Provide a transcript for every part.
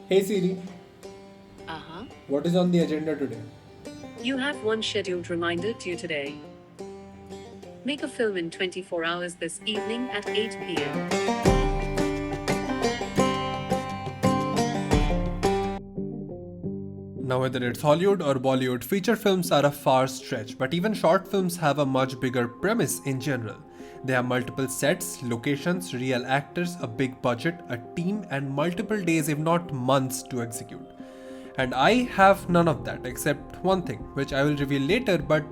Hey Siri, Uh-huh. what is on the agenda today? You have one scheduled reminder due today. Make a film in 24 hours this evening at 8 p.m. Now, whether it's Hollywood or Bollywood, feature films are a far stretch, but even short films have a much bigger premise in general. They have multiple sets, locations, real actors, a big budget, a team, and multiple days, if not months, to execute. And I have none of that except one thing, which I will reveal later, but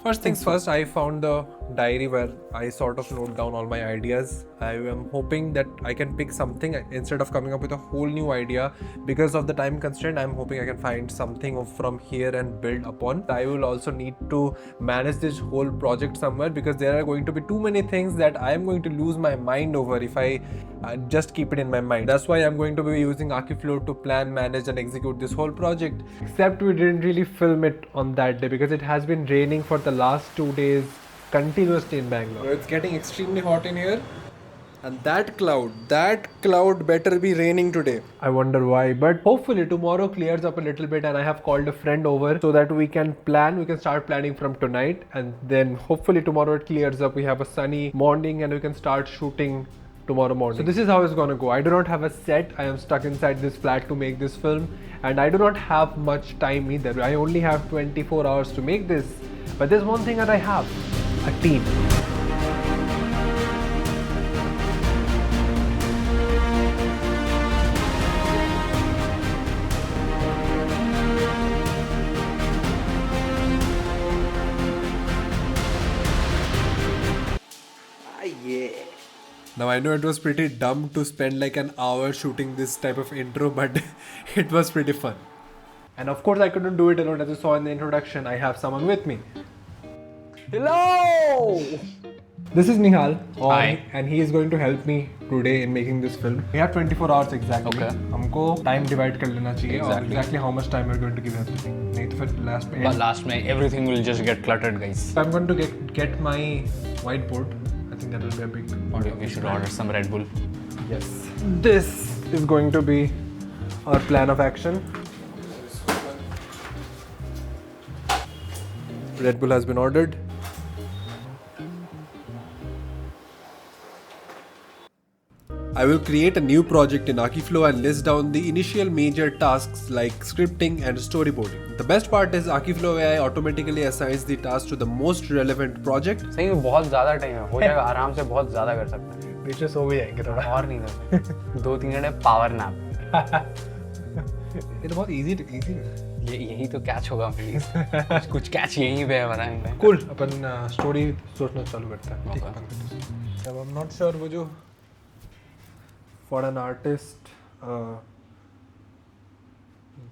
first things first, I found the diary where I sort of note down all my ideas. I am hoping that I can pick something instead of coming up with a whole new idea. Because of the time constraint, I'm hoping I can find something from here and build upon. I will also need to manage this whole project somewhere because there are going to be too many things that I am going to lose my mind over if I just keep it in my mind. That's why I'm going to be using Akiflow to plan, manage, and execute this whole project. Except we didn't really film it on that day because it has been raining for the last 2 days continuously in Bangalore. It's getting extremely hot in here. And that cloud better be raining today. I wonder why, but hopefully tomorrow clears up a little bit and I have called a friend over so that we can start planning from tonight, and then hopefully tomorrow it clears up. We have a sunny morning and we can start shooting tomorrow morning. So this is how it's gonna go. I do not have a set. I am stuck inside this flat to make this film, and I do not have much time either. I only have 24 hours to make this, but there's one thing that I have: a team. Now I know it was pretty dumb to spend like an hour shooting this type of intro, but it was pretty fun. And of course I couldn't do it alone. As you saw in the introduction, I have someone with me. Hello! This is Nihal. Hi. And he is going to help me today in making this film. We have 24 hours exactly. Okay. हमको time divide कर लेना चाहिए और Exactly. exactly how much time we're going to give everything. नहीं तो फिर last में But last May, everything will just get cluttered, guys. I'm going to get my whiteboard. I think that will be a big part of We this should plan. order some Red Bull. Yes. This is going to be our plan of action. Red Bull has been ordered. I will create a new project in Akiflow and list down the initial major tasks like scripting and storyboarding. The best part is Akiflow AI automatically assigns the task to the most relevant project. सही में बहुत ज़्यादा time है, हो जाएगा आराम से, बहुत ज़्यादा कर सकते हैं. Pictures सो भी जाएंगे थोड़ा. और नहीं कर सकते. 2-3 घंटे पावर नैप. ये तो बहुत easy है. यही तो कैच होगा प्लीज. कुछ कैच यहीं पे है बताएंगे. Cool. अपन स्टोरी सोचना चालू करते हैं. ठीक है. अब I'm not sure वो जो for an artist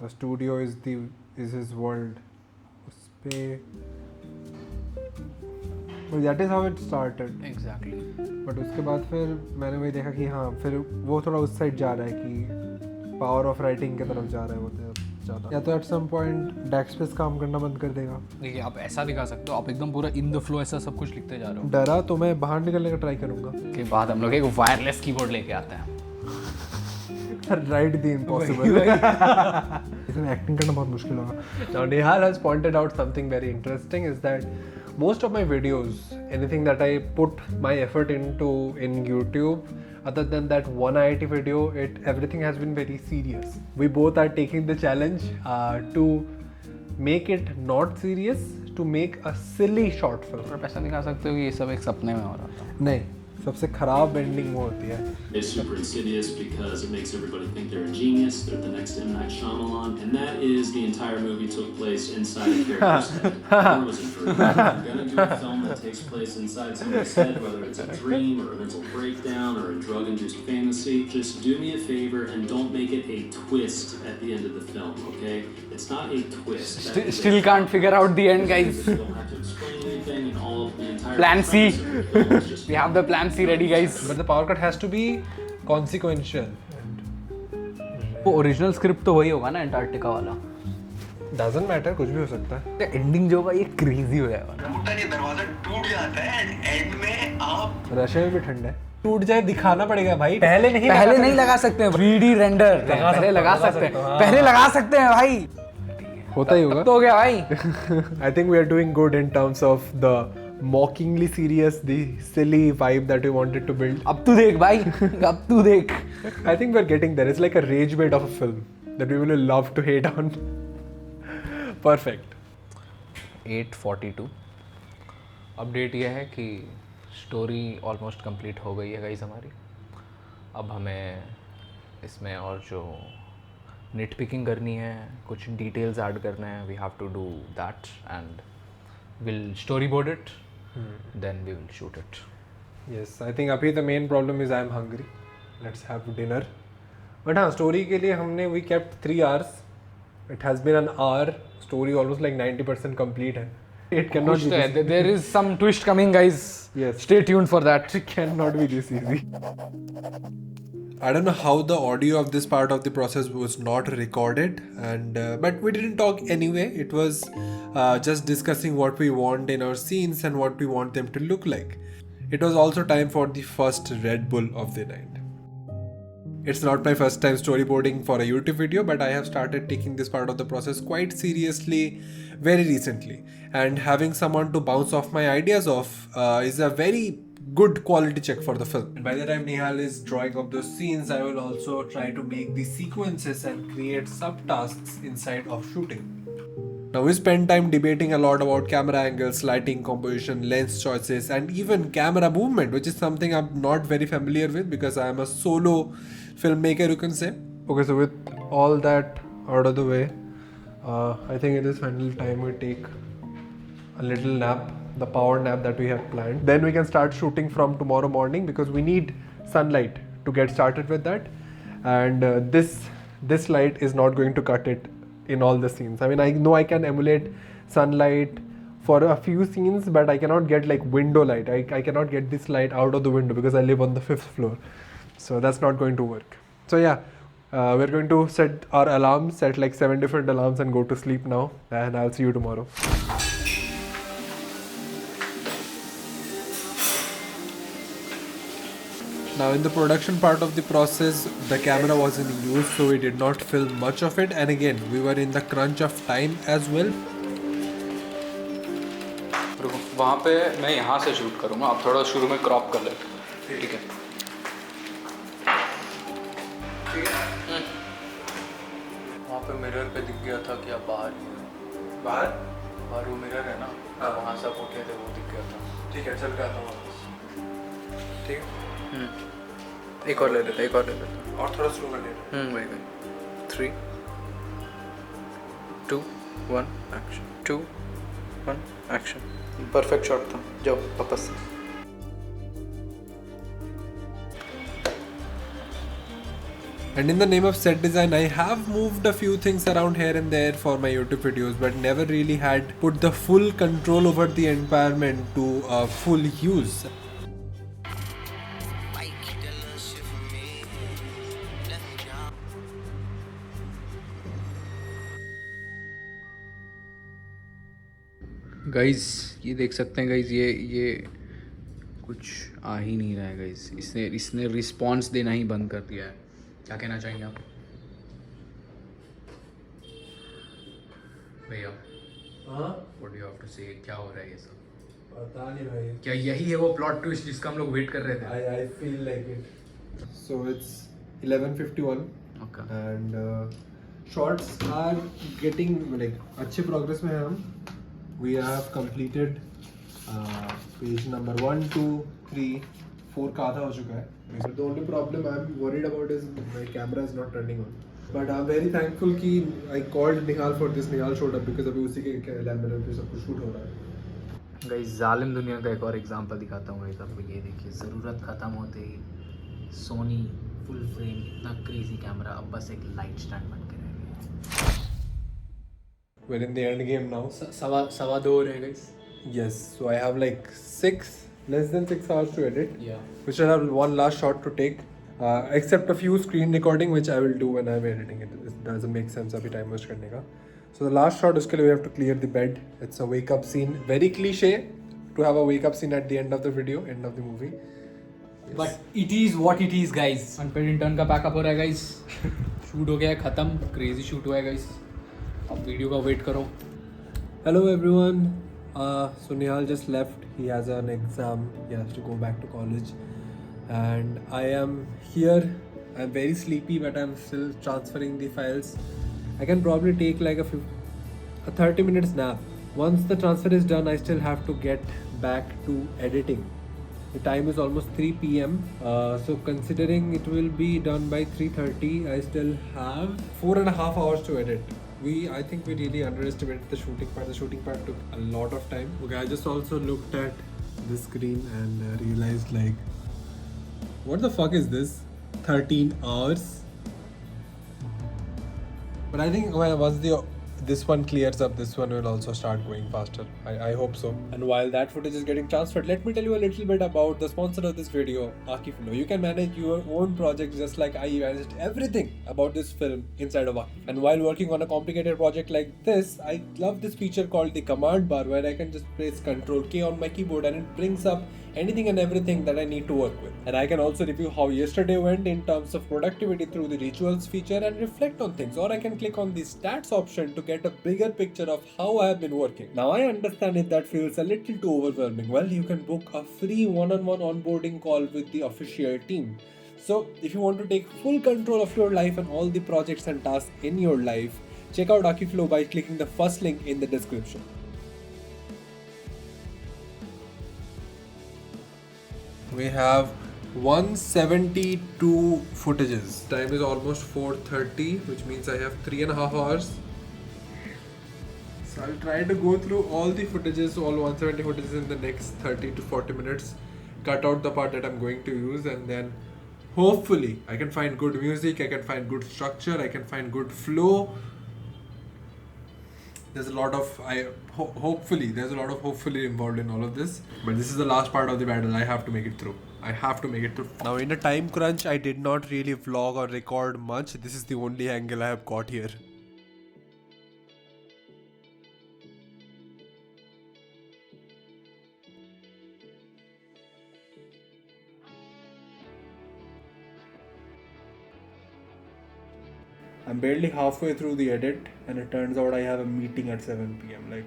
the studio is his world. उस पे well, that is how it started. Exactly. But उसके बाद फिर मैंने वही देखा कि हाँ फिर वो थोड़ा उस साइड जा रहा है कि पावर ऑफ राइटिंग की तरफ जा रहा है वो ज़्यादा, या तो एट सम पॉइंट डेस्क पे काम करना बंद कर देगा. देखिए आप ऐसा दिखा सकते हो, आप एकदम पूरा इन द फ्लो ऐसा सब कुछ लिखते जा रहे हो. डरा तो मैं बाहर निकलने का ट्राई करूँगा. के बाद हम लोग एक वायरलेस कीबोर्ड लेके आते हैं. Right the impossible. इसमें एक्टिंग करना बहुत मुश्किल होगा. Now Nihal has pointed out something very interesting is that most of my videos, anything that I put my effort into in YouTube, other than that one IIT video, everything has been very serious. We both are taking the challenge to make it not serious, to make a silly short film. आप ऐसा दिखा सकते हो कि ये सब एक सपने में हो रहा था. नहीं, सबसे खराब एंडिंग वो होती है. It's super insidious because it makes everybody think they're a genius, they're the next M. Night Shyamalan, and that is the entire movie took place inside a character's head. Nor was it true. If you're gonna do a film that takes place inside somebody's head, whether it's a dream or a mental breakdown or a drug-induced fantasy, just do me a favor and don't make it a twist at the end of the film, okay? It's not a twist. Still can't figure out the end, guys. You don't have to explain anything, and all of the entire Plan C. premise of the film is just We have the plan C ready, guys. But the power cut has to be consequential. वो original script तो वही होगा ना, Antarctica वाला. Doesn't matter, कुछ भी हो सकता है. एंडिंग जो होगा ये क्रेजी हो जाएगा. टूटा नहीं, दरवाजा टूट जाता है एंड एंड में आप रशिया में भी ठंड है. टूट जाए दिखाना पड़ेगा भाई. पहले नहीं लगा सकते हैं 3D रेंडर. पहले लगा सकते हैं. पहले लगा सकते हैं भाई. होता ही होगा. तो हो गया भाई. I think we are doing good in terms of the mockingly serious, the silly vibe that we wanted to build. अब तू देख भाई. अब तू देख. I think we're getting there. It's like a rage bait of a film that we will love to hate on. Perfect. 8:42. Update ये है कि स्टोरी ऑलमोस्ट कंप्लीट हो गई है गाइस हमारी. अब हमें इसमें और जो निट पिकिंग करनी है, कुछ डिटेल्स ऐड करने हैं. We have to do that and will storyboard it, then we will shoot it. Yes, I think अभी the main problem is I'm hungry. Let's have dinner. But हाँ, story के लिए हमने we kept 3 hours. It has been an hour. Story almost like 90% complete है. It cannot be this. There is some twist coming guys. Yes. Stay tuned for that. It cannot be this easy. I don't know how the audio of this part of the process was not recorded, and but we didn't talk anyway. It was just discussing what we want in our scenes and what we want them to look like. It was also time for the first Red Bull of the night. It's not my first time storyboarding for a YouTube video, but I have started taking this part of the process quite seriously very recently. And having someone to bounce off my ideas off is a very good quality check for the film. By the time Nihal is drawing up those scenes, I will also try to make the sequences and create subtasks inside of shooting. Now we spend time debating a lot about camera angles, lighting, composition, lens choices, and even camera movement, which is something I'm not very familiar with because I am a solo filmmaker, you can say. Okay, so with all that out of the way, I think it is finally time we take a little nap, the power nap that we have planned. Then we can start shooting from tomorrow morning because we need sunlight to get started with that. And this light is not going to cut it in all the scenes. I mean, I know I can emulate sunlight for a few scenes, but I cannot get like window light. I cannot get this light out of the window because I live on the 5th floor. So that's not going to work. So yeah, we're going to set our alarms, set like 7 different alarms and go to sleep now. And I'll see you tomorrow. Now in the production part of the process, the camera was in use, so we did not film much of it. And again, we were in the crunch of time as well. वहाँ पे मैं यहाँ से shoot करूँगा. अब थोड़ा शुरू में क्रॉप कर लेते. ठीक है. वहाँ पे मिरर पे दिख गया था कि आप बाहर ही हो. बाहर वो मिरर है ना, वहाँ से आप उठे थे, वो दिख गया था. ठीक है, चल के आता हूँ वापस. ठीक है. एक और ले लेते. और थोड़ा स्लो कर लेते. वही 3 2 1 एक्शन. 2 1 एक्शन. परफेक्ट शॉट था. जाओ वापस से. And in the name of set design, I have moved a few things around here and there for my YouTube videos, but never really had put the full control over the environment to full use. Guys ये देख सकते हैं guys, ये कुछ आ ही नहीं रहा है guys. इसने रिस्पॉन्स देना ही बंद कर दिया है. क्या कहना चाहेंगे आप भैया? What do you have to say? क्या हो रहा है ये सब? पता नहीं भाई. क्या यही है वो प्लॉट ट्विस्ट जिसका हम लोग वेट कर रहे थे? I feel like it. So it's 11:51. Okay. And shots are getting like अच्छे progress में हैं हम. We have completed page number 1, 2, 3, 4 का आधा हो चुका है. But the only problem I'm worried about is my camera is not turning on. But I'm very thankful कि I called Nihal for this. Nihal showed up because अभी उसी के lab में पे सब कुछ शूट हो रहा है. गाइस जालिम दुनिया का एक और एग्जांपल दिखाता हूँ गाइस आपको. ये देखिए, ज़रूरत ख़त्म होते ही सोनी फुल फ्रेम इतना क्रेजी कैमरा अब बस एक लाइट स्टैंड बन के रह गया. We're in the end game now. सवा 2 रहे guys. Yes, so I have like less than 6 hours to edit. Yeah. We still have one last shot to take, Except a few screen recording which I will do when I'm editing it. It doesn't make sense अभी time waste करने का. So the last shot उसके लिए we have to clear the bed. It's a wake up scene. Very cliche to have a wake up scene at the end of the video, end of the movie. Yes. But it is what it is guys. Unpaid intern का packup हो रहा है guys. Shoot हो गया है ख़त्म. Crazy shoot हुआ है गाइज. अब वीडियो का वेट करो. Hello everyone. So Nihal just left. He has an exam. He has to go back to college. And I am here. I'm very sleepy, but I'm still transferring the files. I can probably take like a 30 minutes nap. Once the transfer is done, I still have to get back to editing. The time is almost 3 p.m. So considering it will be done by 3:30, I still have 4.5 hours to edit. I think we really underestimated the shooting part. The shooting part took a lot of time. Okay, I just also looked at the screen and realized like, what the fuck is this? 13 hours. But I think once this one clears up, this one will also start going faster. I hope so. And while that footage is getting transferred, let me tell you a little bit about the sponsor of this video, Akiflo. You can manage your own project just like I managed everything about this film inside of Akif. And while working on a complicated project like this, I love this feature called the command bar, where I can just press Ctrl K on my keyboard and it brings up anything and everything that I need to work with. And I can also review how yesterday went in terms of productivity through the rituals feature and reflect on things. Or I can click on the stats option to get a bigger picture of how I have been working. Now I understand if that feels a little too overwhelming. Well, you can book a free one-on-one onboarding call with the official team. So if you want to take full control of your life and all the projects and tasks in your life, check out Akiflow by clicking the first link in the description. We have 172 footages. Time is almost 4:30, which means I have 3.5 hours. So I'll try to go through all the footages, all 170 footages in the next 30 to 40 minutes. Cut out the part that I'm going to use, and then hopefully I can find good music, I can find good structure, I can find good flow. There's a lot of hopefully involved in all of this, but this is the last part of the battle. I have to make it through. Now in a time crunch, I did not really vlog or record much. This is the only angle I have got here. I'm barely halfway through the edit, and it turns out I have a meeting at 7 p.m. Like,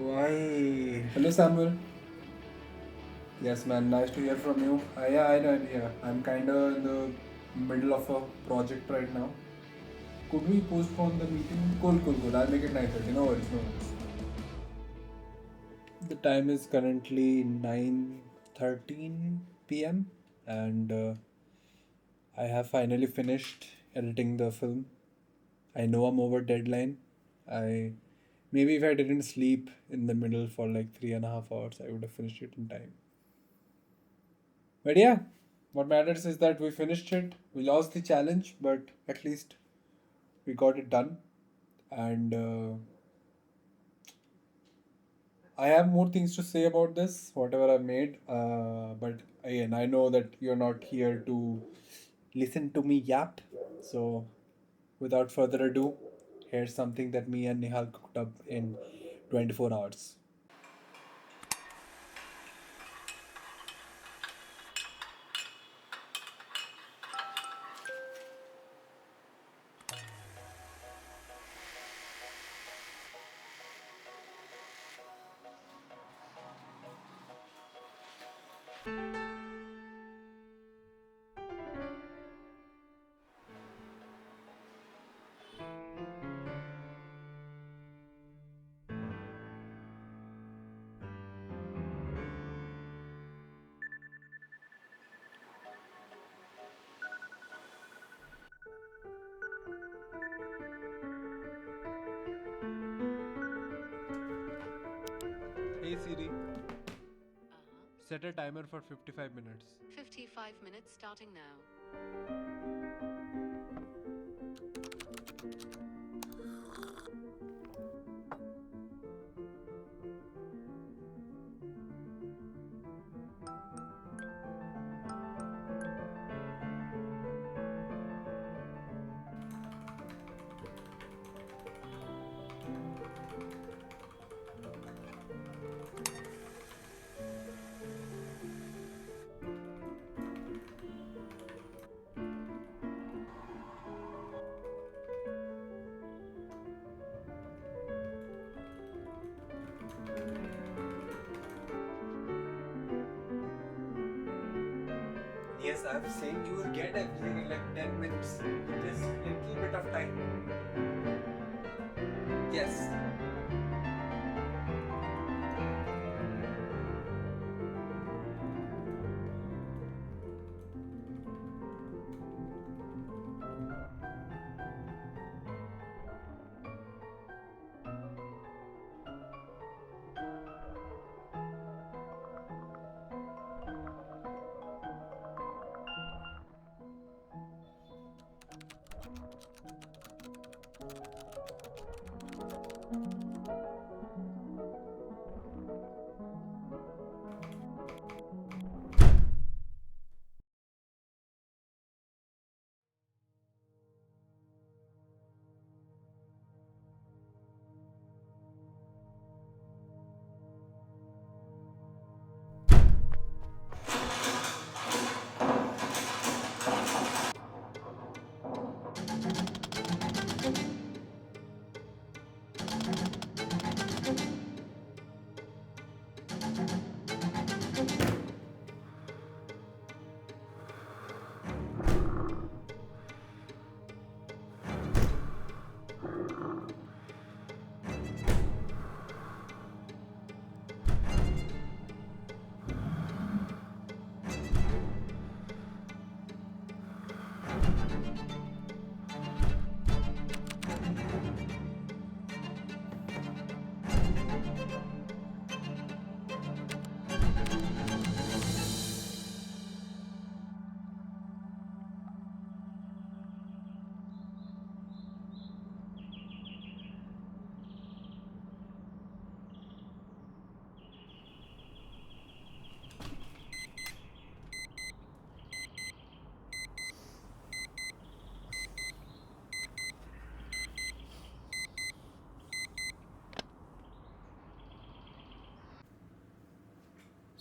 why? Hello, Samuel. Yes, man. Nice to hear from you. Yeah, I know. Yeah, I'm kind of in the middle of a project right now. Could we postpone the meeting? Cool. I'll make it 9:30. No worries. The time is currently 9:13 p.m. and I have finally finished editing the film. I know I'm over deadline. Maybe if I didn't sleep in the middle for like 3.5 hours, I would have finished it in time. But yeah, what matters is that we finished it. We lost the challenge, but at least we got it done. And I have more things to say about this, whatever I've made. But again, I know that you're not here to listen to me yap. So without further ado, here's something that me and Nihal cooked up in 24 hours. Hey Siri, set a timer for 55 minutes. 55 minutes starting now. Yes, I'm saying you will get everything in like 10 minutes. Just little bit of time. Yes.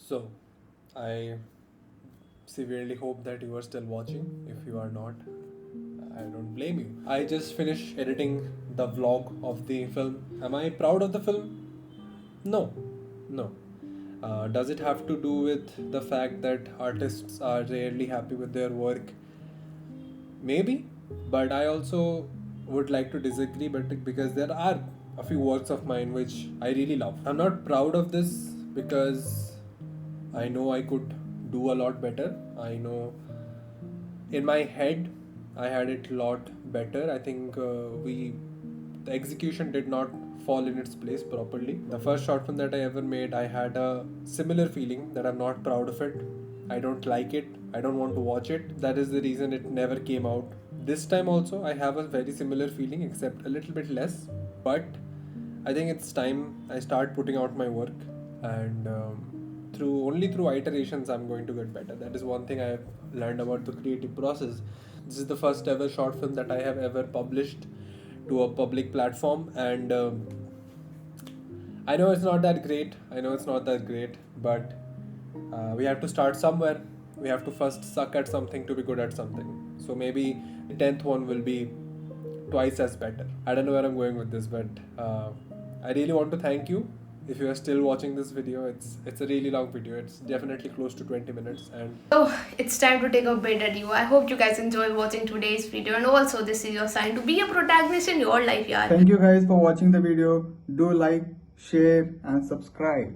So, I severely hope that you are still watching. If you are not, I don't blame you. I just finished editing the vlog of the film. Am I proud of the film? No, no. Does it have to do with the fact that artists are rarely happy with their work? Maybe, but I also would like to disagree, but because there are a few works of mine which I really love. I'm not proud of this because I know I could do a lot better. I know in my head I had it a lot better. I think the execution did not fall in its place properly. The first short film that I ever made, I had a similar feeling that I'm not proud of it. I don't like it. I don't want to watch it. That is the reason it never came out. This time also, I have a very similar feeling, except a little bit less. But I think it's time I start putting out my work, and through iterations, I'm going to get better. That is one thing I have learned about the creative process. This is the first ever short film that I have ever published to a public platform, and I know it's not that great. I know it's not that great, but we have to start somewhere. We have to first suck at something to be good at something. So maybe the 10th one will be twice as better. I don't know where I'm going with this, but I really want to thank you. If you are still watching this video, it's a really long video. It's definitely close to 20 minutes, and So it's time to take a break at you. I hope you guys enjoy watching today's video, and also this is your sign to be a protagonist in your life, yaar. Thank you guys for watching the video. Do like, share and subscribe.